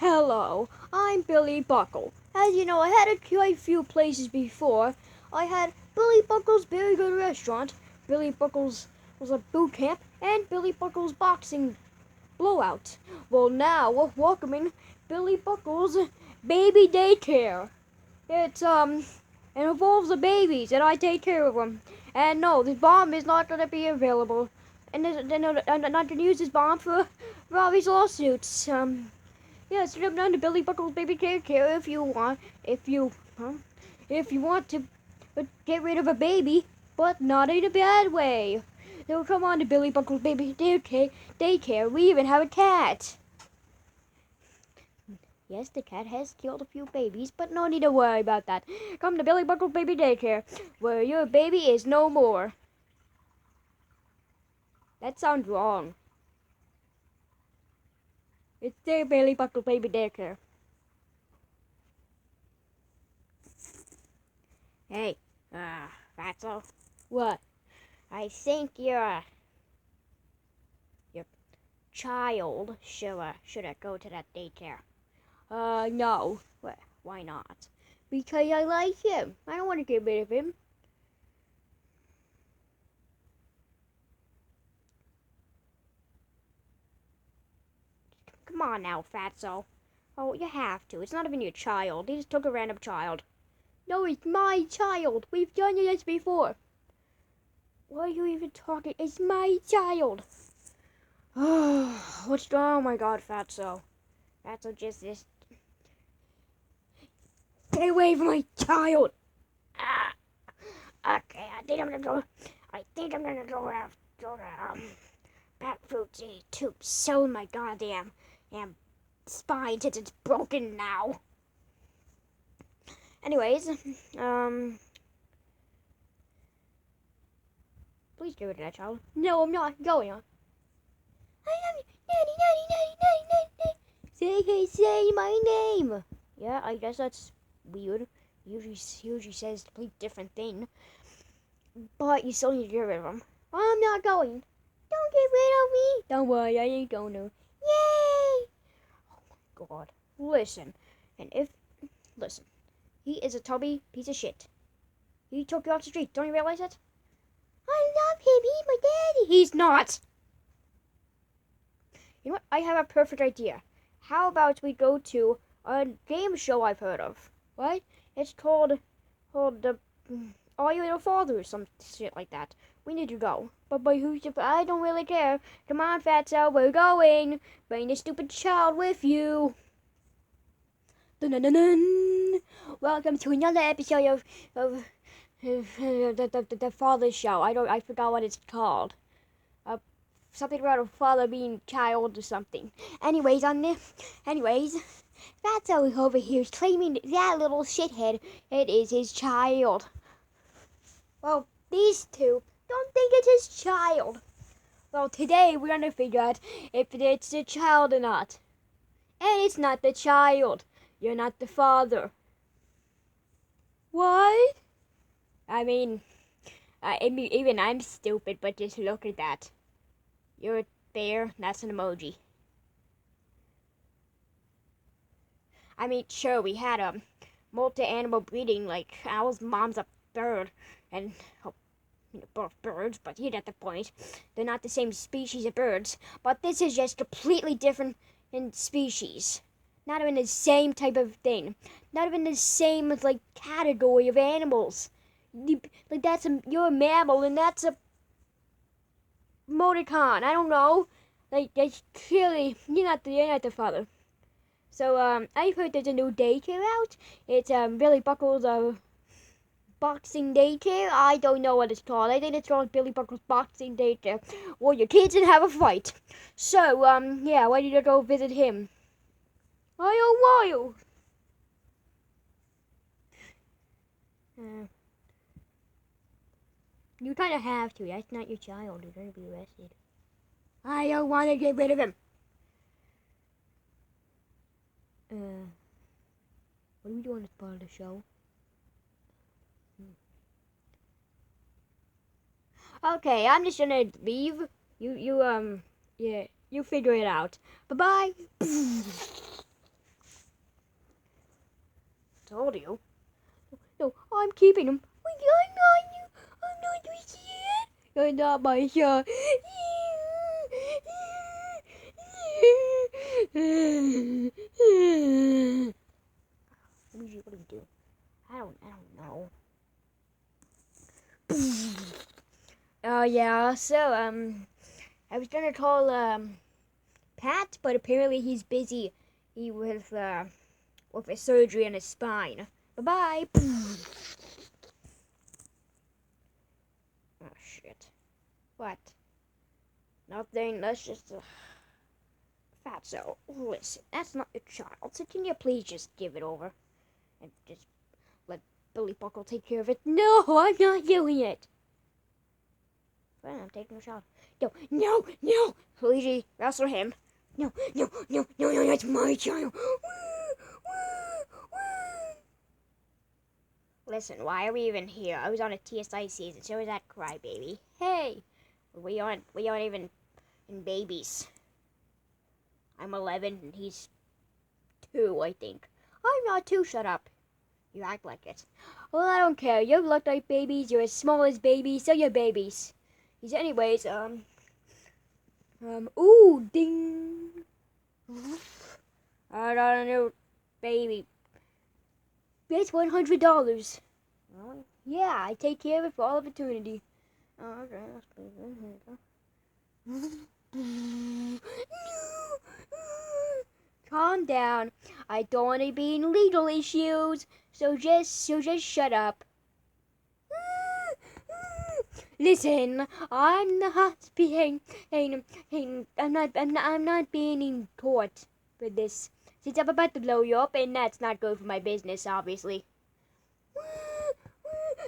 Hello, I'm Billy Buckle. As you know, I had a quite few places before. I had Billy Buckle's Very Good Restaurant, Billy Buckle's was a boot camp, and Billy Buckle's Boxing Blowout. Well, now we're welcoming Billy Buckle's Baby Daycare. It involves the babies, and I take care of them. And no, this bomb is not going to be available. And I'm not going to use this bomb for all these lawsuits. Yeah, so jump down to Billy Buckle's Baby Daycare if you want. If you want to get rid of a baby, but not in a bad way. So come on to Billy Buckle's Baby Daycare. We even have a cat. Yes, the cat has killed a few babies, but no need to worry about that. Come to Billy Buckle's Baby Daycare, where your baby is no more. That sounds wrong. It's the Billy Buckle Baby Daycare. Hey, Fatso. What? I think your child should go to that daycare. No. Why not? Because I like him. I don't want to get rid of him. Come on now, Fatso. Oh, you have to. It's not even your child. He just took a random child. No, it's my child. We've done this before. What are you even talking? It's my child. Oh my God, Fatso. Fatso just this. Get away from my child. Okay, I think I'm gonna go to Pet Food's to sell my goddamn spine since it's broken now. Anyways, please get rid of that child. No, I'm not going on. I love you. Nanny. Say my name. Yeah, I guess that's weird. Usually says a completely different thing. But you still need to get rid of him. I'm not going. Don't get rid of me. Don't worry, I ain't going to. Yay! Oh my God. Listen. He is a tubby piece of shit. He took you off the street. Don't you realize it? I love him. He's my daddy. He's not. You know what? I have a perfect idea. How about we go to a game show I've heard of? Right? It's called the Are You Your Father or some shit like that. We need to go. But I don't really care. Come on, Fatso, we're going. Bring the stupid child with you. Dun, dun, dun, dun. Welcome to another episode of the Father Show. I forgot what it's called. Something about a father being child or something. Anyways, Fatso over here is claiming that little shithead, it is his child. Well, these two don't think it's his child. Well, today we're gonna figure out if it's the child or not. And it's not the child. You're not the father. What? I mean, even I'm stupid, but just look at that. You're a bear, that's an emoji. I mean, sure, we had multi-animal breeding, like Owl's mom's a bird, and both birds, but you get the point. They're not the same species of birds, but this is just completely different in species. Not even the same type of thing. Not even the same category of animals. You're a mammal, and that's a Moticon. I don't know. That's clearly you're not the father. So I've heard there's a new daycare out. It's Billy Buckle's Boxing Daycare. I don't know what it's called. I think it's called Billy Buckle's Boxing Daycare, where your kids can have a fight. So yeah, why did you go visit him? I don't want you. You kind of have to. That's not your child. You're going to be arrested. I don't want to get rid of him. What are we doing as part of the show? Okay, I'm just gonna leave. You figure it out. Bye-bye. Told you. No, I'm keeping him. I'm not your kid. You're not my son. Luigi, what do you do? I don't know. Oh yeah. So I was gonna call Pat, but apparently he's busy. He with a surgery on his spine. Bye bye. Oh shit. What? Nothing. That's just Fatso. Listen, that's not your child. So can you please just give it over and just let Billy Buckle take care of it? No, I'm not doing it. Fine, I'm taking a shot. No. Luigi, wrestle him. No, that's my child. Listen, why are we even here? I was on a TSI season, so was that crybaby. Hey, we aren't even in babies. I'm 11 and he's 2, I think. I'm not 2, shut up. You act like it. Well, I don't care. You look like babies, you're as small as babies, so you're babies. Anyways, ooh, ding. I got a new baby. It's $100. Really? Yeah, I take care of it for all of eternity. Oh, okay, that's pretty good. Calm down. I don't want to be in legal issues, so just shut up. Listen, I'm not being I'm not being in court for this. Since I'm about to blow you up, and that's not good for my business, obviously.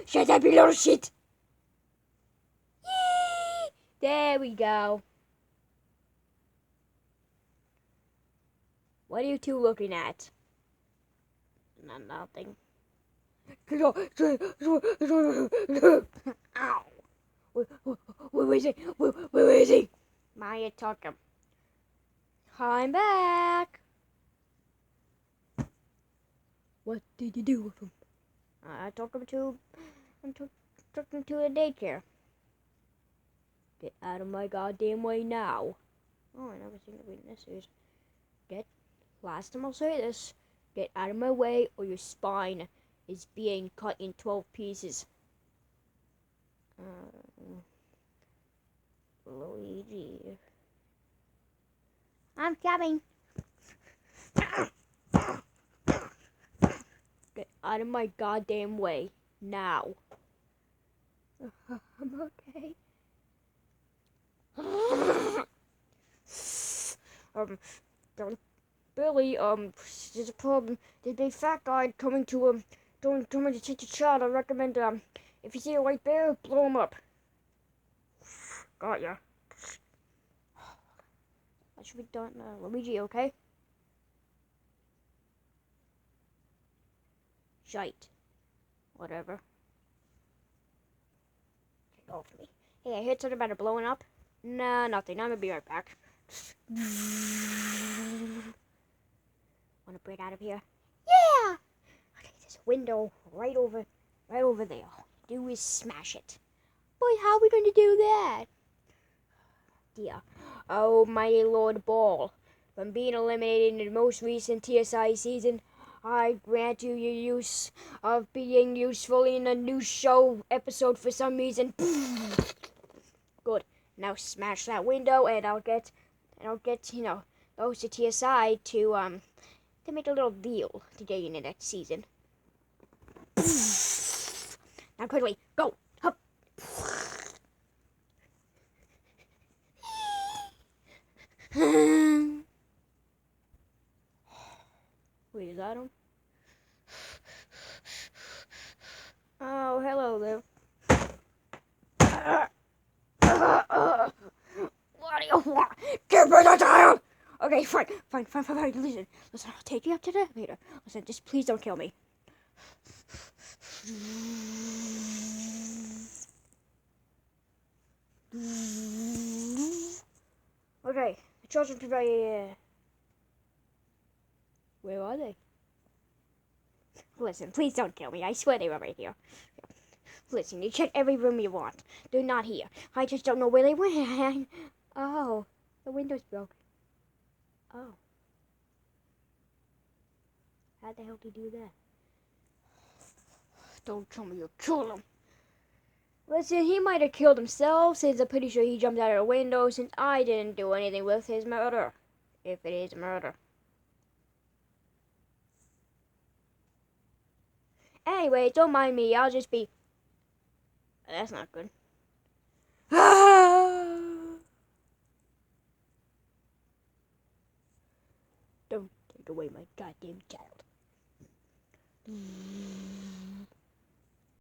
Shut up, you little shit! Yay! There we go. What are you two looking at? Nothing. Ow! Where is he? Where is he? Maya took him. I'm back. What did you do with him? I took him to a daycare. Get out of my goddamn way now. Oh, I never seen it being this serious. Last time I'll say this. Get out of my way or your spine is being cut in 12 pieces. Luigi. I'm coming. Get out of my goddamn way now. I'm okay. Billy, there's a problem. There's a big fat guy coming to take your child. I recommend if you see a white bear, blow him up. Got ya. That should be done. Luigi, okay? Shite. Whatever. Get off me. Hey, I heard something about it blowing up. Nah, nothing. I'm gonna be right back. Wanna break out of here? Yeah! Okay, there's a window right over there. All you do is smash it. Boy, how are we gonna do that? Dear. Oh, my Lord Ball. From being eliminated in the most recent TSI season, I grant you your use of being useful in a new show episode for some reason. Good. Now smash that window, and I'll get those to TSI to make a little deal to get in the next season. Now quickly, go! Hup! Wait, is that him? Oh, hello there. What do you want? Give me the child! Okay, fine. Listen, I'll take you up to the elevator. Listen, just please don't kill me. Okay, the children can where are they? Listen, please don't kill me. I swear they were right here. Listen, you check every room you want. They're not here. I just don't know where they went. Oh, the window's broken. Oh. How the hell did you do that? Don't tell me you killed him. Listen, he might have killed himself, since I'm pretty sure he jumped out of the window, since I didn't do anything with his murder. If it is murder. Anyway, don't mind me. I'll just be... That's not good. Don't take away my goddamn child.